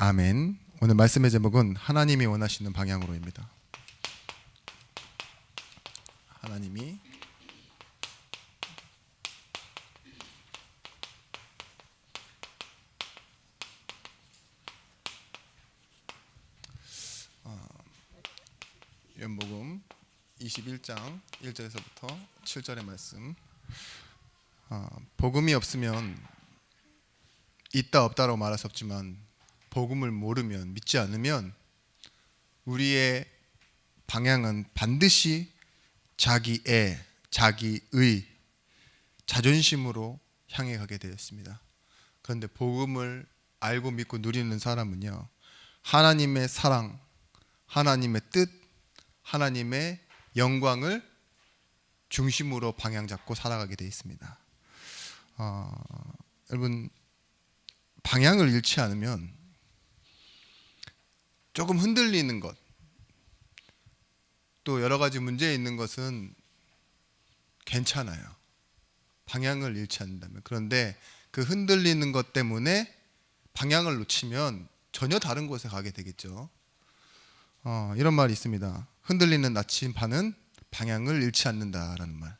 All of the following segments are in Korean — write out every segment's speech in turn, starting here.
아멘. 오늘 말씀의 제목은 하나님이 원하시는 방향으로입니다. 하나님이 요한복음 21장 1절에서부터 7절의 말씀. 복음이 없으면 있다 없다라고 말할 수 없지만 복음을 모르면, 믿지 않으면 우리의 방향은 반드시 자기의, 자기의 자존심으로 향해 가게 되어 있습니다. 그런데 복음을 알고 믿고 누리는 사람은요, 하나님의 사랑, 하나님의 뜻, 하나님의 영광을 중심으로 방향 잡고 살아가게 되어 있습니다. 여러분, 방향을 잃지 않으면 조금 흔들리는 것, 또 여러 가지 문제 있는 것은 괜찮아요. 방향을 잃지 않는다면. 그런데 그 흔들리는 것 때문에 방향을 놓치면 전혀 다른 곳에 가게 되겠죠. 이런 말이 있습니다. 흔들리는 나침반은 방향을 잃지 않는다라는 말.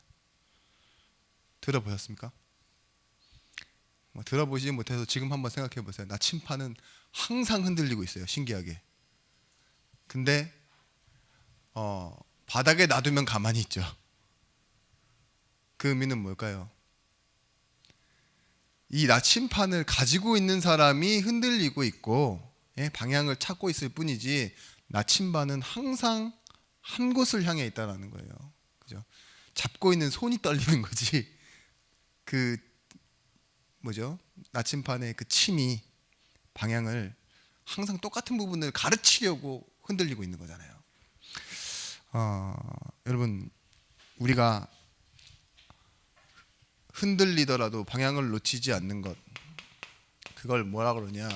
들어보셨습니까? 들어보시지 못해서 지금 한번 생각해 보세요. 나침반은 항상 흔들리고 있어요. 신기하게. 근데 바닥에 놔두면 가만히 있죠. 그 의미는 뭘까요? 이 나침반을 가지고 있는 사람이 흔들리고 있고 방향을 찾고 있을 뿐이지 나침반은 항상 한 곳을 향해 있다는 거예요. 그죠? 잡고 있는 손이 떨리는 거지. 그 나침반의 그 침이 방향을 항상 똑같은 부분을 가르치려고 흔들리고 있는 거잖아요. 여러분, 우리가 흔들리더라도 방향을 놓치지 않는 것, 그걸 뭐라 그러냐?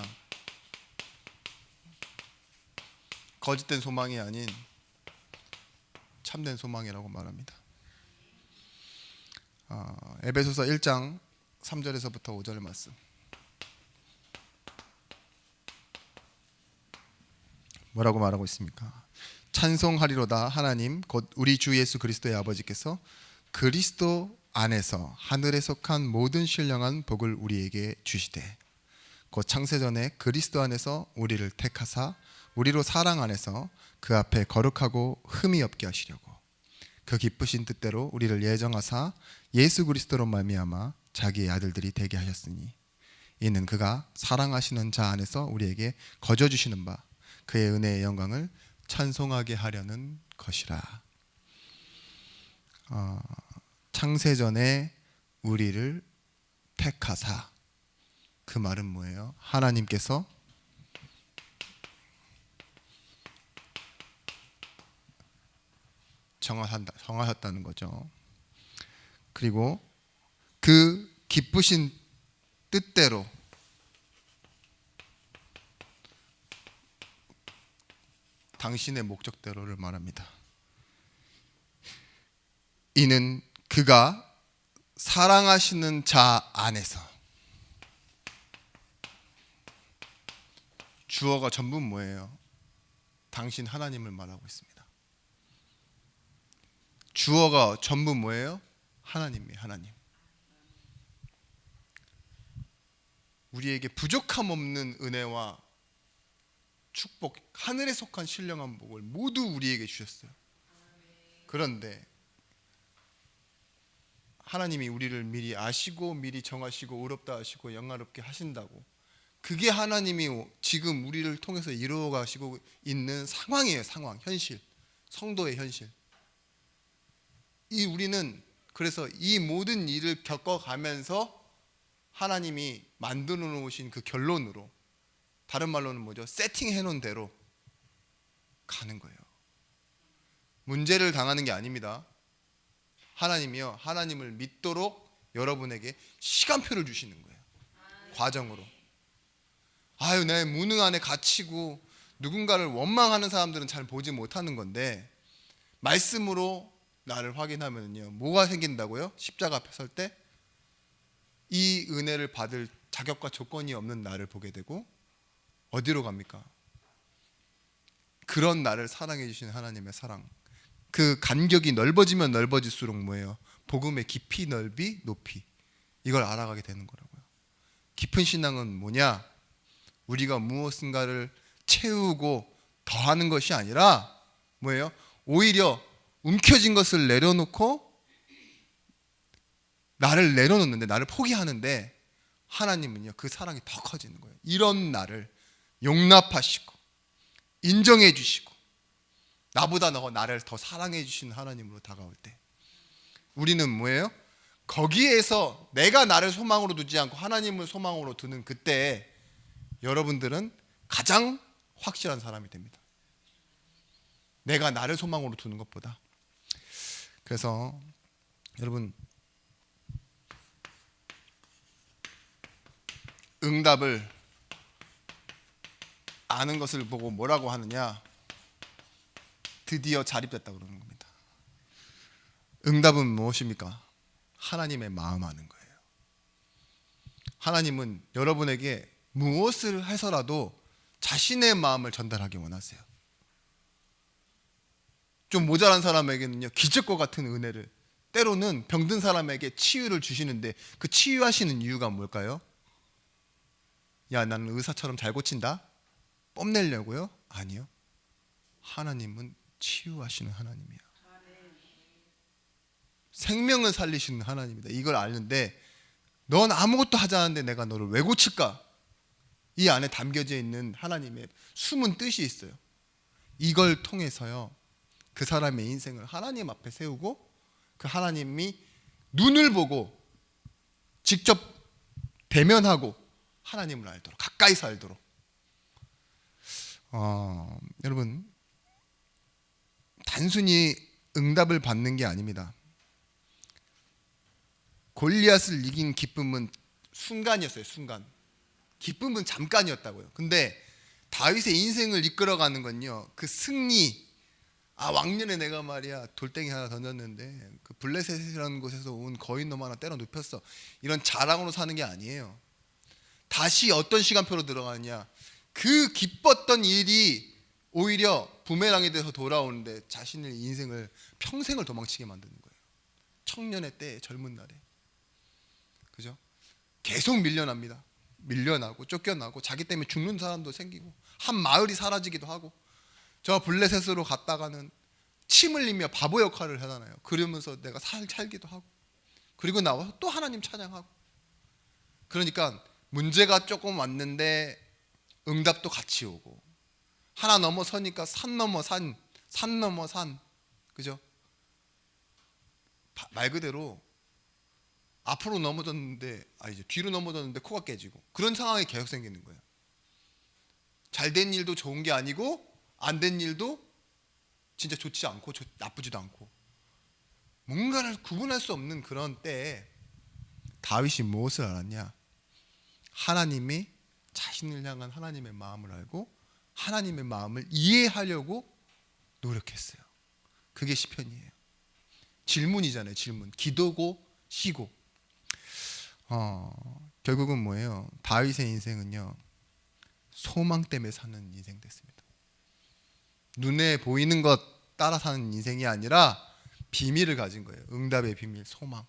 거짓된 소망이 아닌 참된 소망이라고 말합니다. 에베소서 1장 3절에서부터 5절의 말씀. 뭐라고 말하고 있습니까? 찬송하리로다 하나님 곧 우리 주 예수 그리스도의 아버지께서 그리스도 안에서 하늘에 속한 모든 신령한 복을 우리에게 주시되 곧 창세전에 그리스도 안에서 우리를 택하사 우리로 사랑 안에서 그 앞에 거룩하고 흠이 없게 하시려고 그 기쁘신 뜻대로 우리를 예정하사 예수 그리스도로 말미암아 자기의 아들들이 되게 하셨으니 이는 그가 사랑하시는 자 안에서 우리에게 거저 주시는 바 그의 은혜의 영광을 찬송하게 하려는 것이라. 창세전에 우리를 택하사, 그 말은 뭐예요? 하나님께서 정하셨다는 거죠. 그리고 그 기쁘신 뜻대로 당신의 목적대로를 말합니다. 이는 그가 사랑하시는 자 안에서. 주어가 전부 뭐예요? 당신 하나님을 말하고 있습니다. 주어가 전부 뭐예요? 하나님이에요. 하나님. 우리에게 부족함 없는 은혜와 축복, 하늘에 속한 신령한 복을 모두 우리에게 주셨어요. 그런데 하나님이 우리를 미리 아시고 미리 정하시고 의롭다 하시고 영화롭게 하신다고, 그게 하나님이 지금 우리를 통해서 이루어 가시고 있는 상황이에요. 상황, 현실, 성도의 현실. 우리는 그래서 이 모든 일을 겪어가면서 하나님이 만들어 놓으신 그 결론으로, 다른 말로는 뭐죠? 세팅해 놓은 대로 가는 거예요. 문제를 당하는 게 아닙니다. 하나님이요, 하나님을 믿도록 여러분에게 시간표를 주시는 거예요. 과정으로. 내 무능 안에 갇히고 누군가를 원망하는 사람들은 잘 보지 못하는 건데, 말씀으로 나를 확인하면요, 뭐가 생긴다고요? 십자가 앞에 설 때 이 은혜를 받을 자격과 조건이 없는 나를 보게 되고, 어디로 갑니까? 그런 나를 사랑해 주시는 하나님의 사랑. 그 간격이 넓어지면 넓어질수록 뭐예요? 복음의 깊이, 넓이, 높이, 이걸 알아가게 되는 거라고요. 깊은 신앙은 뭐냐? 우리가 무엇인가를 채우고 더하는 것이 아니라 뭐예요? 오히려 움켜진 것을 내려놓고 나를 내려놓는데, 나를 포기하는데 하나님은요 그 사랑이 더 커지는 거예요. 이런 나를 용납하시고 인정해 주시고 나보다 나를 더 사랑해 주시는 하나님으로 다가올 때 우리는 뭐예요? 거기에서 내가 나를 소망으로 두지 않고 하나님을 소망으로 두는 그때 여러분들은 가장 확실한 사람이 됩니다. 내가 나를 소망으로 두는 것보다. 그래서 여러분, 응답을 아는 것을 보고 뭐라고 하느냐? 드디어 자립됐다고 그러는 겁니다. 응답은 무엇입니까? 하나님의 마음 아는 거예요. 하나님은 여러분에게 무엇을 해서라도 자신의 마음을 전달하기 원하세요. 좀 모자란 사람에게는요 기적과 같은 은혜를, 때로는 병든 사람에게 치유를 주시는데 그 치유하시는 이유가 뭘까요? 야, 나는 의사처럼 잘 고친다? 뽐내려고요? 아니요. 하나님은 치유하시는 하나님이야. 생명을 살리시는 하나님이다. 이걸 아는데 넌 아무것도 하지 않았는데 내가 너를 왜 고칠까? 이 안에 담겨져 있는 하나님의 숨은 뜻이 있어요. 이걸 통해서요 그 사람의 인생을 하나님 앞에 세우고 그 하나님이 눈을 보고 직접 대면하고 하나님을 알도록, 가까이서 알도록. 여러분, 단순히 응답을 받는 게 아닙니다. 골리앗을 이긴 기쁨은 순간이었어요. 순간. 기쁨은 잠깐이었다고요. 근데 다윗의 인생을 이끌어가는 건요 그 승리. 왕년에 내가 말이야 돌덩이 하나 던졌는데 그 블레셋이라는 곳에서 온 거인놈 하나 때려 눕혔어. 이런 자랑으로 사는 게 아니에요. 다시 어떤 시간표로 들어가느냐? 그 기뻤던 일이 오히려 부메랑이 돼서 돌아오는데 자신의 인생을 평생을 도망치게 만드는 거예요. 청년의 때, 젊은 날에. 그죠? 계속 밀려납니다. 밀려나고 쫓겨나고 자기 때문에 죽는 사람도 생기고 한 마을이 사라지기도 하고, 저 블레셋으로 갔다가는 침 흘리며 바보 역할을 하잖아요. 그러면서 내가 살기도 하고, 그리고 나와서 또 하나님 찬양하고. 그러니까 문제가 조금 왔는데 응답도 같이 오고, 하나 넘어서니까 산 넘어 산, 산 넘어 산. 그죠? 말 그대로 앞으로 넘어졌는데 이제 뒤로 넘어졌는데 코가 깨지고, 그런 상황이 계속 생기는 거예요. 잘된 일도 좋은 게 아니고 안 된 일도 진짜 좋지 않고 나쁘지도 않고, 뭔가를 구분할 수 없는 그런 때에 다윗이 무엇을 알았냐? 하나님이 자신을 향한 하나님의 마음을 알고 하나님의 마음을 이해하려고 노력했어요. 그게 시편이에요. 질문이잖아요. 질문. 기도고 시고. 결국은 뭐예요? 다윗의 인생은요 소망 때문에 사는 인생 됐습니다. 눈에 보이는 것 따라 사는 인생이 아니라 비밀을 가진 거예요. 응답의 비밀, 소망.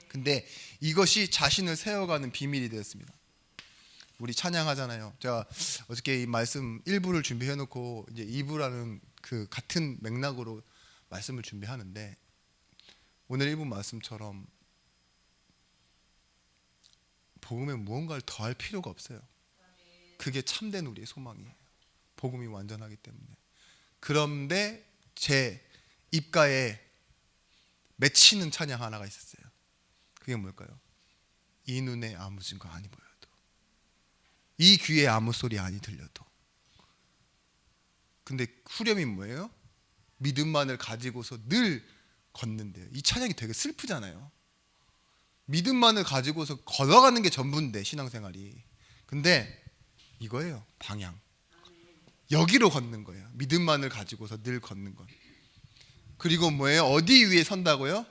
근데 이것이 자신을 세워가는 비밀이 되었습니다. 우리 찬양하잖아요. 제가 어저께 이 말씀 1부를 준비해 놓고 이제 2부라는 그 같은 맥락으로 말씀을 준비하는데, 오늘 1부 말씀처럼 복음에 무언가를 더할 필요가 없어요. 그게 참된 우리의 소망이에요. 복음이 완전하기 때문에. 그런데 제 입가에 맺히는 찬양 하나가 있었어요. 그게 뭘까요? 이 눈에 아무 증거 아니 보여도, 이 귀에 아무 소리 아니 들려도. 근데 후렴이 뭐예요? 믿음만을 가지고서 늘 걷는데요. 이 찬양이 되게 슬프잖아요. 믿음만을 가지고서 걸어가는 게 전부인데 신앙생활이. 근데 이거예요. 방향. 여기로 걷는 거예요. 믿음만을 가지고서 늘 걷는 것. 그리고 뭐예요? 어디 위에 선다고요?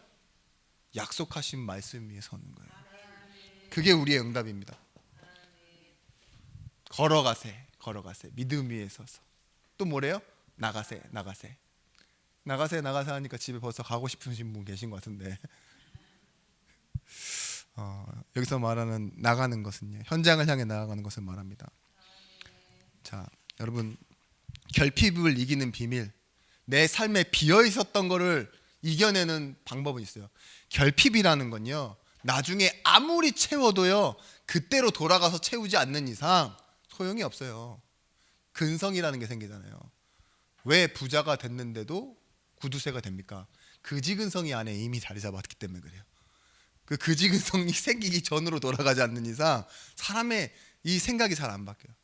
약속하신 말씀 위에 서는 거예요. 그게 우리의 응답입니다. 걸어가세, 걸어가세. 믿음 위에 서서. 또 뭐래요? 나가세, 나가세. 나가세, 나가세 하니까 집에 벌써 가고 싶으신 분 계신 것 같은데 여기서 말하는 나가는 것은요, 현장을 향해 나아가는 것을 말합니다. 자, 여러분, 결핍을 이기는 비밀, 내 삶에 비어 있었던 거를 이겨내는 방법은 있어요. 결핍이라는 건요, 나중에 아무리 채워도요, 그때로 돌아가서 채우지 않는 이상 소용이 없어요. 근성이라는 게 생기잖아요. 왜 부자가 됐는데도 구두쇠가 됩니까? 그지근성이 안에 이미 자리 잡았기 때문에 그래요. 그 그지근성이 생기기 전으로 돌아가지 않는 이상 사람의 이 생각이 잘 안 바뀌어요.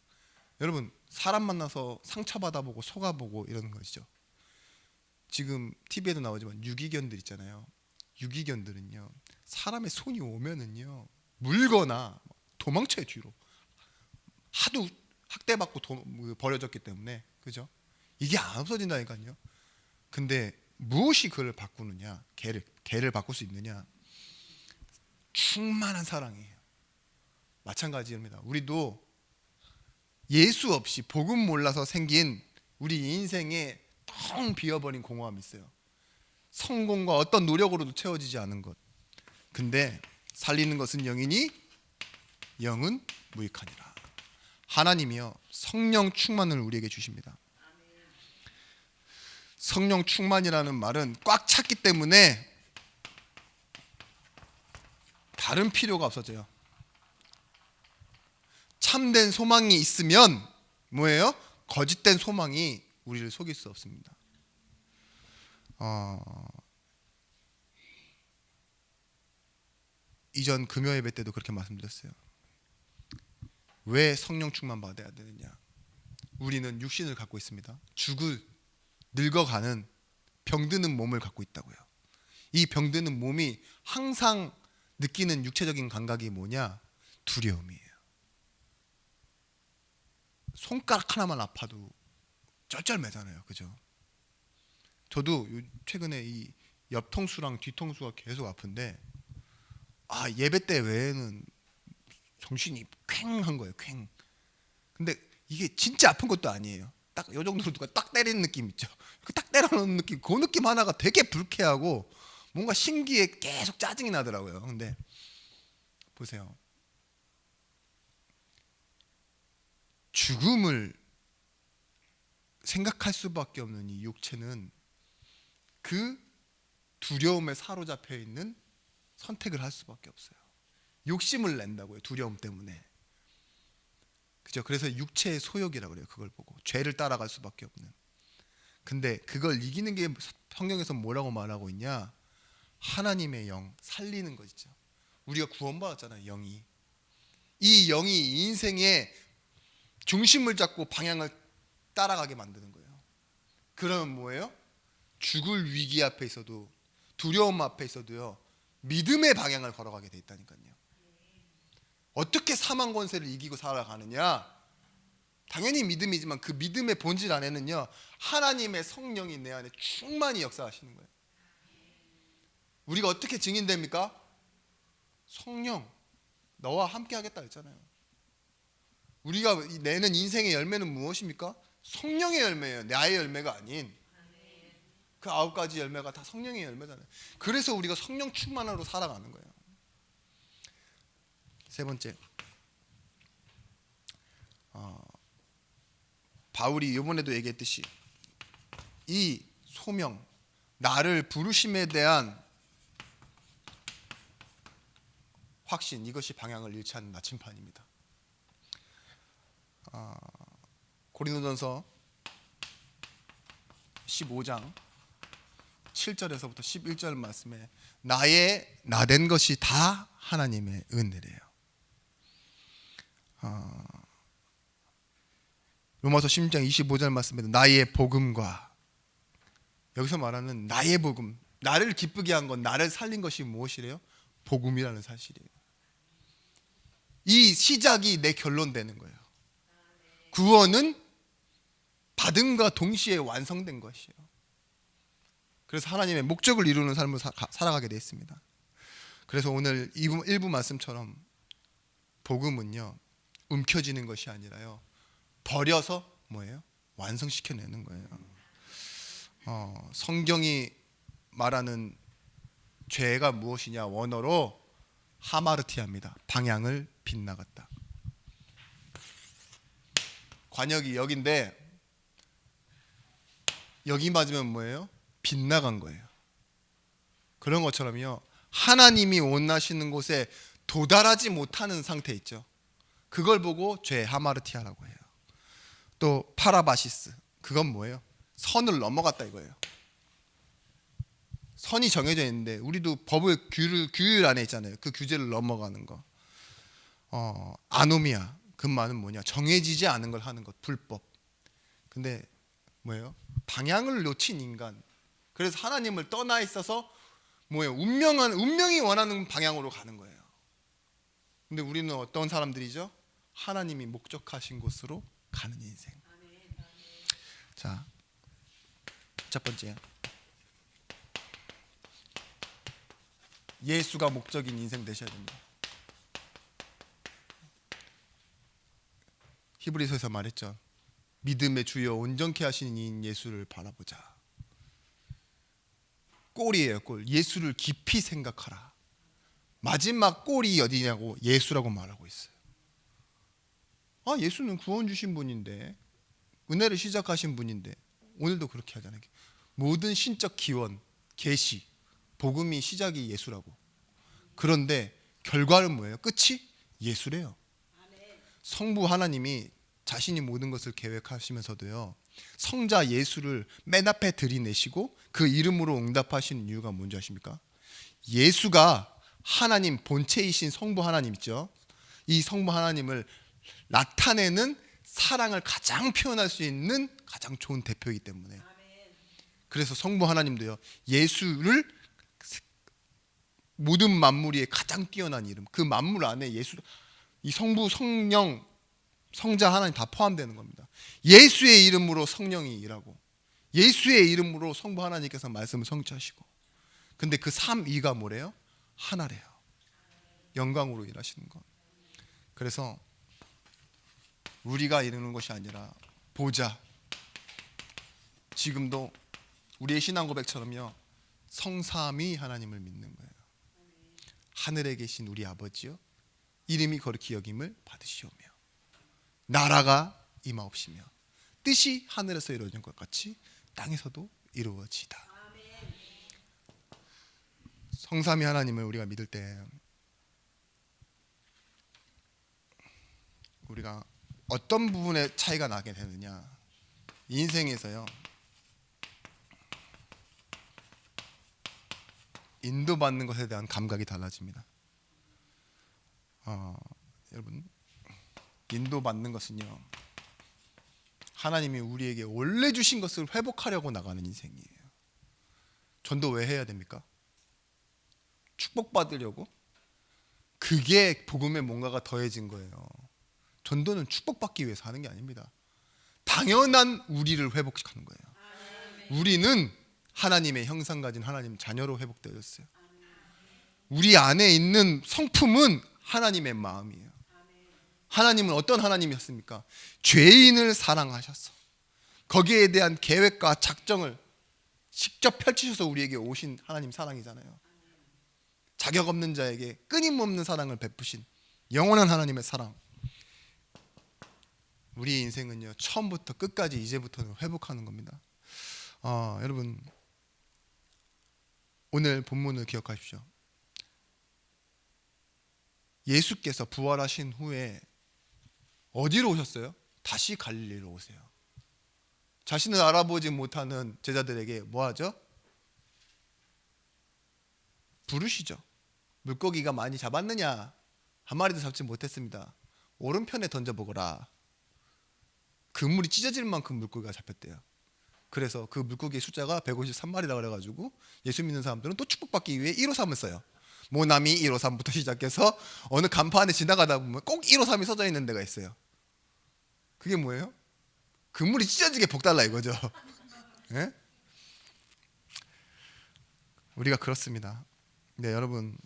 여러분, 사람 만나서 상처받아보고 속아보고 이러는 것이죠. 지금 TV에도 나오지만 유기견들 있잖아요. 유기견들은요, 사람의 손이 오면은요, 물거나 도망쳐요, 뒤로. 하도 학대받고 버려졌기 때문에. 그죠? 이게 안 없어진다니까요. 근데 무엇이 그를 바꾸느냐, 개를 바꿀 수 있느냐? 충만한 사랑이에요. 마찬가지입니다. 우리도 예수 없이 복음 몰라서 생긴 우리 인생에 텅 비어버린 공허함이 있어요. 성공과 어떤 노력으로도 채워지지 않은 것. 근데 살리는 것은 영이니 영은 무익하니라. 하나님이요, 성령 충만을 우리에게 주십니다. 성령 충만이라는 말은 꽉 찼기 때문에 다른 필요가 없어져요. 참된 소망이 있으면 뭐예요? 거짓된 소망이 우리를 속일 수 없습니다. 이전 금요 예배 때도 그렇게 말씀드렸어요. 왜 성령 충만 받아야 되느냐? 우리는 육신을 갖고 있습니다. 늙어가는 병드는 몸을 갖고 있다고요. 이 병드는 몸이 항상 느끼는 육체적인 감각이 뭐냐? 두려움이에요. 손가락 하나만 아파도 쩔쩔매잖아요. 그죠? 저도 최근에 이 옆통수랑 뒤통수가 계속 아픈데, 예배 때 외에는 정신이 퀭한 거예요. 퀭. 근데 이게 진짜 아픈 것도 아니에요. 딱 이 정도로 누가 딱 때리는 느낌 있죠. 그 딱 때려놓는 느낌, 그 느낌 하나가 되게 불쾌하고 뭔가 신기해, 계속 짜증이 나더라고요. 근데 보세요. 죽음을 생각할 수밖에 없는 이 육체는 그 두려움에 사로잡혀 있는 선택을 할 수밖에 없어요. 욕심을 낸다고요. 두려움 때문에. 그죠? 그래서 육체의 소욕이라고 그래요. 그걸 보고 죄를 따라갈 수밖에 없는. 근데 그걸 이기는 게 성경에서 뭐라고 말하고 있냐? 하나님의 영, 살리는 것이죠. 우리가 구원받았잖아요. 영이. 이 영이 인생의 중심을 잡고 방향을 따라가게 만드는 거예요. 그러면 뭐예요? 죽을 위기 앞에 있어도, 두려움 앞에 있어도요, 믿음의 방향을 걸어가게 돼 있다니까요. 어떻게 사망 권세를 이기고 살아가느냐? 당연히 믿음이지만 그 믿음의 본질 안에는요, 하나님의 성령이 내 안에 충만히 역사하시는 거예요. 우리가 어떻게 증인됩니까? 성령, 너와 함께 하겠다 했잖아요. 우리가 내는 인생의 열매는 무엇입니까? 성령의 열매예요. 나의 열매가 아닌. 그 9가지 열매가 다 성령의 열매잖아요. 그래서 우리가 성령 충만으로 살아가는 거예요. 세 번째, 바울이 이번에도 얘기했듯이 이 소명, 나를 부르심에 대한 확신, 이것이 방향을 잃지 않는 나침판입니다. 고린도전서 15장 7절에서부터 11절 말씀에 나의 나된 것이 다 하나님의 은혜래요. 로마서 16장 25절 말씀에도 나의 복음과, 여기서 말하는 나의 복음, 나를 기쁘게 한 건, 나를 살린 것이 무엇이래요? 복음이라는 사실이에요. 이 시작이 내 결론 되는 거예요. 구원은 받음과 동시에 완성된 것이에요. 그래서 하나님의 목적을 이루는 삶을 살아가게 되어 있습니다. 그래서 오늘 1부 말씀처럼 복음은요, 움켜쥐는 것이 아니라요, 버려서 뭐예요? 완성시켜내는 거예요. 성경이 말하는 죄가 무엇이냐? 원어로 하마르티아입니다. 방향을 빗나갔다. 관역이 여기인데 여기 맞으면 뭐예요? 빗나간 거예요. 그런 것처럼요, 하나님이 원하시는 곳에 도달하지 못하는 상태 있죠. 그걸 보고 죄, 하마르티아라고 해요. 또 파라바시스, 그건 뭐예요? 선을 넘어갔다 이거예요. 선이 정해져 있는데 우리도 법의 규율 안에 있잖아요. 그 규제를 넘어가는 거. 아노미아, 그 말은 뭐냐? 정해지지 않은 걸 하는 것, 불법. 근데 뭐예요? 방향을 놓친 인간. 그래서 하나님을 떠나 있어서 뭐예요? 운명이 원하는 방향으로 가는 거예요. 근데 우리는 어떤 사람들이죠? 하나님이 목적하신 곳으로 가는 인생. 자, 첫 번째, 예수가 목적인 인생 되셔야 됩니다. 히브리서에서 말했죠. 믿음의 주여 온전케 하시는 이인 예수를 바라보자. 골이에요, 골. 예수를 깊이 생각하라. 마지막 골이 어디냐고? 예수라고 말하고 있어요. 예수는 구원 주신 분인데, 은혜를 시작하신 분인데, 오늘도 그렇게 하잖아요. 모든 신적 기원, 계시, 복음이 시작이 예수라고. 그런데 결과는 뭐예요? 끝이 예수래요. 성부 하나님이 자신이 모든 것을 계획하시면서도요, 성자 예수를 맨 앞에 들이내시고 그 이름으로 응답하시는 이유가 뭔지 아십니까? 예수가 하나님 본체이신 성부 하나님 있죠. 이 성부 하나님을 나타내는 사랑을 가장 표현할 수 있는 가장 좋은 대표이기 때문에. 그래서 성부 하나님도요, 예수를 모든 만물 위에 가장 뛰어난 이름, 그 만물 안에 예수, 이 성부, 성령, 성자 하나님 다 포함되는 겁니다. 예수의 이름으로 성령이 일하고, 예수의 이름으로 성부 하나님께서 말씀을 성취하시고, 근데 그 삼위가 뭐래요? 하나래요. 영광으로 일하시는 것. 그래서 우리가 이루는 것이 아니라 보자. 지금도 우리의 신앙 고백처럼요, 성삼위 하나님을 믿는 거예요. 하늘에 계신 우리 아버지요, 이름이 거룩히 여김을 받으시오며 나라가 임하옵시며 뜻이 하늘에서 이루어진 것 같이 땅에서도 이루어지다. 성삼위 하나님을 우리가 믿을 때 우리가 어떤 부분에 차이가 나게 되느냐? 인생에서요, 인도받는 것에 대한 감각이 달라집니다. 여러분, 인도받는 것은요, 하나님이 우리에게 원래 주신 것을 회복하려고 나가는 인생이에요. 전도 왜 해야 됩니까? 축복받으려고? 그게 복음에 뭔가가 더해진 거예요. 전도는 축복받기 위해서 하는 게 아닙니다. 당연한 우리를 회복하는 거예요. 우리는 하나님의 형상 가진 하나님 자녀로 회복되었어요. 우리 안에 있는 성품은 하나님의 마음이에요. 하나님은 어떤 하나님이었습니까? 죄인을 사랑하셨어. 거기에 대한 계획과 작정을 직접 펼치셔서 우리에게 오신 하나님 사랑이잖아요. 자격 없는 자에게 끊임없는 사랑을 베푸신 영원한 하나님의 사랑. 우리 인생은요, 처음부터 끝까지 이제부터는 회복하는 겁니다. 여러분, 오늘 본문을 기억하십시오. 예수께서 부활하신 후에 어디로 오셨어요? 다시 갈릴리로 오세요. 자신을 알아보지 못하는 제자들에게 뭐 하죠? 부르시죠. 물고기가 많이 잡았느냐? 한 마리도 잡지 못했습니다. 오른편에 던져보거라. 그물이 찢어질 만큼 물고기가 잡혔대요. 그래서 그 물고기의 숫자가 153마리라 그래가지고 예수 믿는 사람들은 또 축복받기 위해 153을 써요. 모나미 153부터 시작해서 어느 간판에 지나가다 보면 꼭 153이 써져 있는 데가 있어요. 그게 뭐예요? 그물이 찢어지게 복 달라 이거죠. 네? 우리가 그렇습니다. 네, 여러분,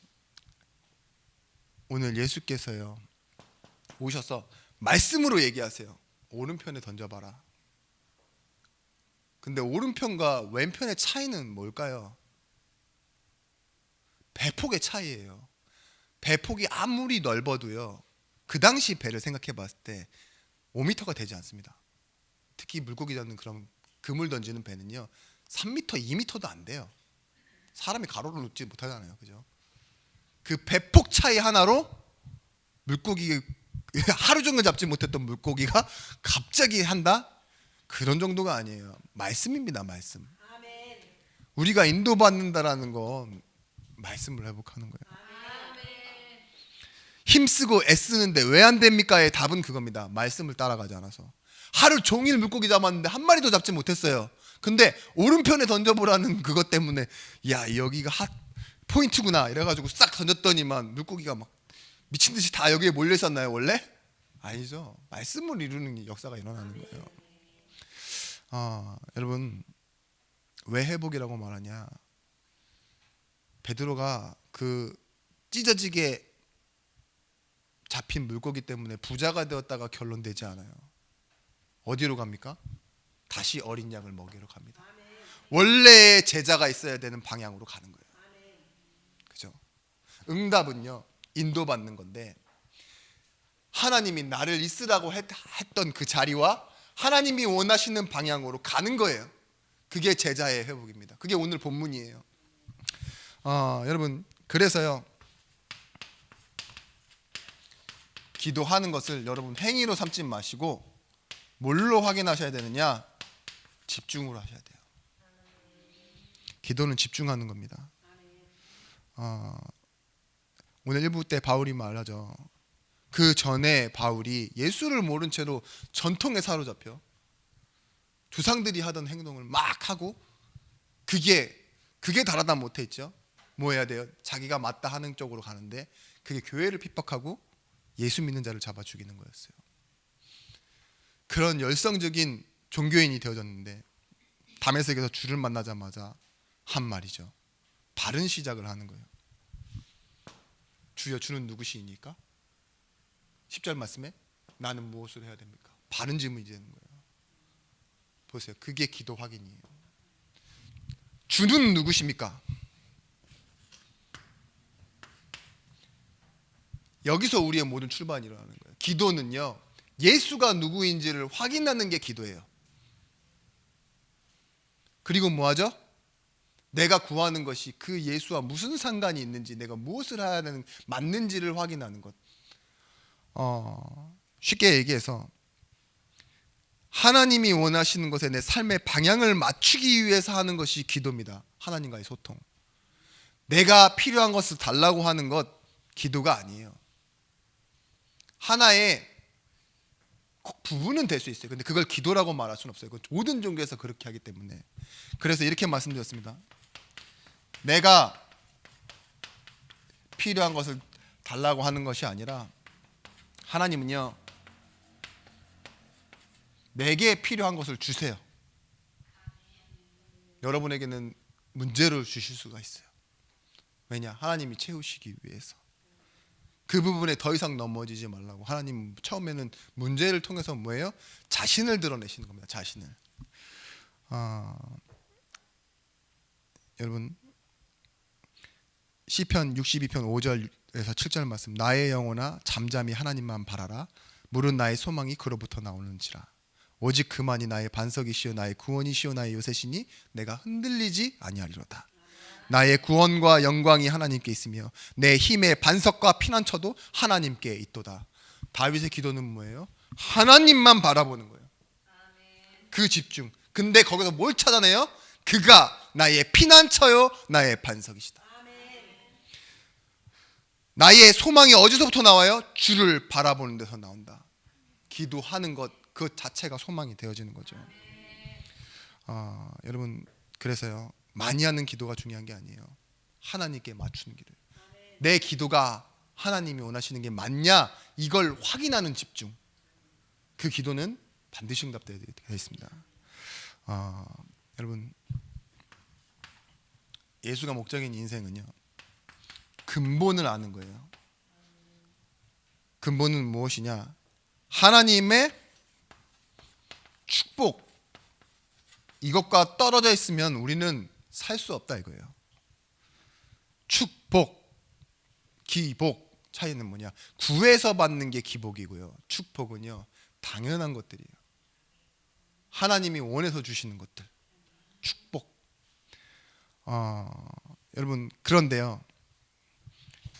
오늘 예수께서요 오셔서 말씀으로 얘기하세요. 오른편에 던져봐라. 근데 오른편과 왼편의 차이는 뭘까요? 배폭의 차이예요. 배폭이 아무리 넓어도요, 그 당시 배를 생각해 봤을 때 5m가 되지 않습니다. 특히 물고기 잡는 그런 그물 던지는 배는요 3m, 2m도 안 돼요. 사람이 가로로 눕지 못하잖아요. 그죠? 그 배폭 차이 하나로 물고기 하루 종일 잡지 못했던 물고기가 갑자기 한다? 그런 정도가 아니에요. 말씀입니다. 말씀. 아멘. 우리가 인도받는다라는 건 말씀을 회복하는 거예요. 힘쓰고 애쓰는데 왜 안 됩니까의 답은 그겁니다. 말씀을 따라가지 않아서. 하루 종일 물고기 잡았는데 한 마리도 잡지 못했어요. 근데 오른편에 던져보라는 그것 때문에 야 여기가 핫 포인트구나 이래가지고 싹 던졌더니만 물고기가 막 미친듯이 다 여기에 몰려 있었나요 원래? 아니죠. 말씀을 이루는 역사가 일어나는 거예요. 여러분 왜 회복이라고 말하냐? 베드로가 그 찢어지게 잡힌 물고기 때문에 부자가 되었다가 결론되지 않아요. 어디로 갑니까? 다시 어린 양을 먹이러 갑니다. 원래 제자가 있어야 되는 방향으로 가는 거예요. 그죠? 응답은요 인도받는 건데 하나님이 나를 있으라고 했던 그 자리와 하나님이 원하시는 방향으로 가는 거예요. 그게 제자의 회복입니다. 그게 오늘 본문이에요. 여러분 그래서요 기도하는 것을 여러분 행위로 삼지 마시고 뭘로 확인하셔야 되느냐? 집중으로 하셔야 돼요. 기도는 집중하는 겁니다. 오늘 1부 때 바울이 말하죠. 그 전에 바울이 예수를 모른 채로 전통에 사로잡혀 조상들이 하던 행동을 막 하고 그게 달아다 못했죠. 뭐 해야 돼요? 자기가 맞다 하는 쪽으로 가는데 그게 교회를 핍박하고 예수 믿는 자를 잡아 죽이는 거였어요. 그런 열성적인 종교인이 되어졌는데 다메섹에서 주를 만나자마자 한 말이죠. 바른 시작을 하는 거예요. 주여 주는 누구시니까? 10절 말씀에 나는 무엇을 해야 됩니까? 바른 질문이 되는 거예요. 보세요. 그게 기도 확인이에요. 주는 누구십니까? 여기서 우리의 모든 출발이 일어나는 거예요. 기도는요 예수가 누구인지를 확인하는 게 기도예요. 그리고 뭐하죠? 내가 구하는 것이 그 예수와 무슨 상관이 있는지, 내가 무엇을 해야 하는 맞는지를 확인하는 것. 쉽게 얘기해서 하나님이 원하시는 것에 내 삶의 방향을 맞추기 위해서 하는 것이 기도입니다. 하나님과의 소통. 내가 필요한 것을 달라고 하는 것 기도가 아니에요. 하나의 부분은 될 수 있어요. 근데 그걸 기도라고 말할 수는 없어요. 모든 종교에서 그렇게 하기 때문에. 그래서 이렇게 말씀드렸습니다. 내가 필요한 것을 달라고 하는 것이 아니라 하나님은요 내게 필요한 것을 주세요. 여러분에게는 문제를 주실 수가 있어요. 왜냐? 하나님이 채우시기 위해서. 그 부분에 더 이상 넘어지지 말라고. 하나님 처음에는 문제를 통해서 뭐예요? 자신을 드러내시는 겁니다. 자신을. 여러분 시편 62편 5절에서 7절 말씀. 나의 영혼아 잠잠히 하나님만 바라라. 물은 나의 소망이 그로부터 나오는지라. 오직 그만이 나의 반석이시요 나의 구원이시요 나의 요새시니 내가 흔들리지 아니하리로다. 나의 구원과 영광이 하나님께 있으며 내 힘의 반석과 피난처도 하나님께 있도다. 다윗의 기도는 뭐예요? 하나님만 바라보는 거예요. 그 집중. 근데 거기서 뭘 찾아내요? 그가 나의 피난처요 나의 반석이시다. 나의 소망이 어디서부터 나와요? 주를 바라보는 데서 나온다. 기도하는 것 그 자체가 소망이 되어지는 거죠. 여러분 그래서요 많이 하는 기도가 중요한 게 아니에요. 하나님께 맞추는 길을. 내 기도가 하나님이 원하시는 게 맞냐 이걸 확인하는 집중. 그 기도는 반드시 응답되어 있습니다. 여러분 예수가 목적인 인생은요 근본을 아는 거예요. 근본은 무엇이냐? 하나님의 축복, 이것과 떨어져 있으면 우리는 살 수 없다 이거예요. 축복, 기복 차이는 뭐냐? 구해서 받는 게 기복이고요. 축복은요, 당연한 것들이에요. 하나님이 원해서 주시는 것들, 축복. 여러분, 그런데요,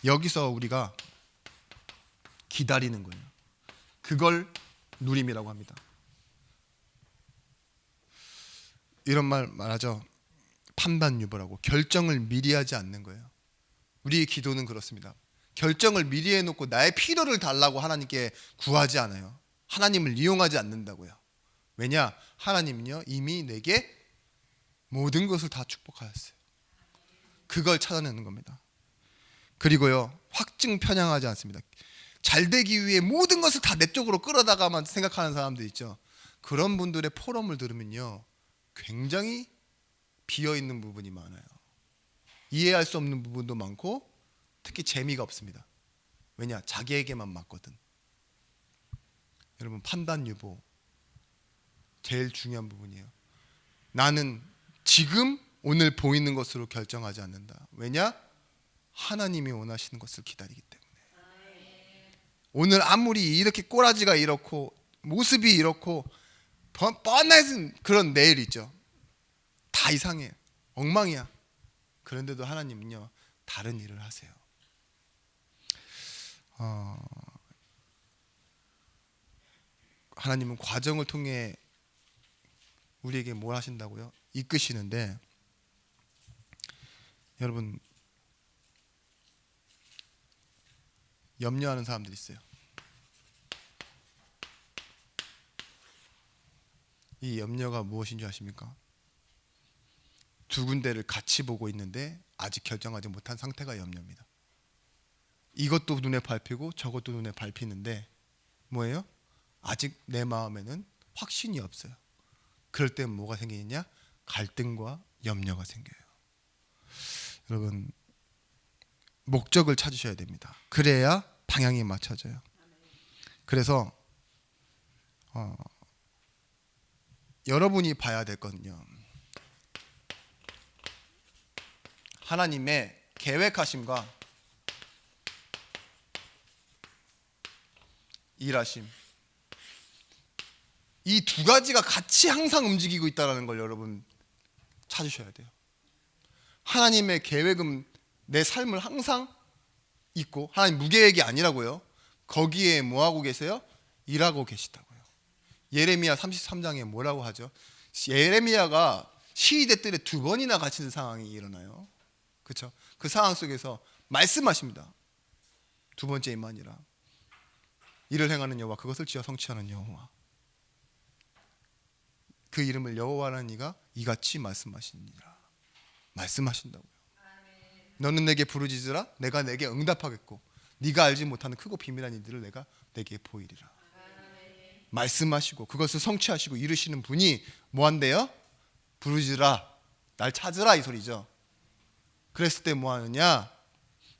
여기서 우리가 기다리는 거예요. 그걸 누림이라고 합니다. 이런 말 말하죠. 판단유보라고. 결정을 미리 하지 않는 거예요. 우리의 기도는 그렇습니다. 결정을 미리 해놓고 나의 필요를 달라고 하나님께 구하지 않아요. 하나님을 이용하지 않는다고요. 왜냐? 하나님은요, 이미 내게 모든 것을 다 축복하였어요. 그걸 찾아내는 겁니다. 그리고요, 확증 편향하지 않습니다. 잘 되기 위해 모든 것을 다 내 쪽으로 끌어다가만 생각하는 사람들 있죠. 그런 분들의 포럼을 들으면요, 굉장히 비어있는 부분이 많아요. 이해할 수 없는 부분도 많고, 특히 재미가 없습니다. 왜냐? 자기에게만 맞거든. 여러분, 판단유보 제일 중요한 부분이에요. 나는 지금 오늘 보이는 것으로 결정하지 않는다. 왜냐? 하나님이 원하시는 것을 기다리기 때문에. 오늘 아무리 이렇게 꼬라지가 이렇고 모습이 이렇고 뻔한 그런 내일 있죠. 다 이상해, 엉망이야. 그런데도 하나님은요, 다른 일을 하세요. 하나님은 과정을 통해 우리에게 뭘 하신다고요? 이끄시는데, 여러분, 염려하는 사람들이 있어요. 이 염려가 무엇인지 아십니까? 두 군데를 같이 보고 있는데 아직 결정하지 못한 상태가 염려입니다. 이것도 눈에 밟히고 저것도 눈에 밟히는데 뭐예요? 아직 내 마음에는 확신이 없어요. 그럴 때 뭐가 생기느냐? 갈등과 염려가 생겨요. 여러분, 목적을 찾으셔야 됩니다. 그래야 방향이 맞춰져요. 그래서 여러분이 봐야 될 건요, 하나님의 계획하심과 일하심, 이 두 가지가 같이 항상 움직이고 있다는 걸 여러분 찾으셔야 돼요. 하나님의 계획은 내 삶을 항상 있고, 하나님 무계획이 아니라고요. 거기에 뭐하고 계세요? 일하고 계시다고요. 예레미야 33장에 뭐라고 하죠? 예레미야가 시위대 뜰에 2번이나 갇히는 상황이 일어나요. 그렇죠? 그 상황 속에서 말씀하십니다. 두 번째 임하니라. 이를 행하는 여호와, 그것을 지어 성취하는 여호와. 그 이름을 여호와라는 이가 이같이 말씀하시니라. 말씀하신다고요. 너는 내게 부르짖으라, 내가 내게 응답하겠고 네가 알지 못하는 크고 비밀한 일들을 내가 내게 보이리라. 말씀하시고 그것을 성취하시고 이루시는 분이 뭐한대요? 부르짖으라, 날 찾으라, 이 소리죠. 그랬을 때 뭐하느냐?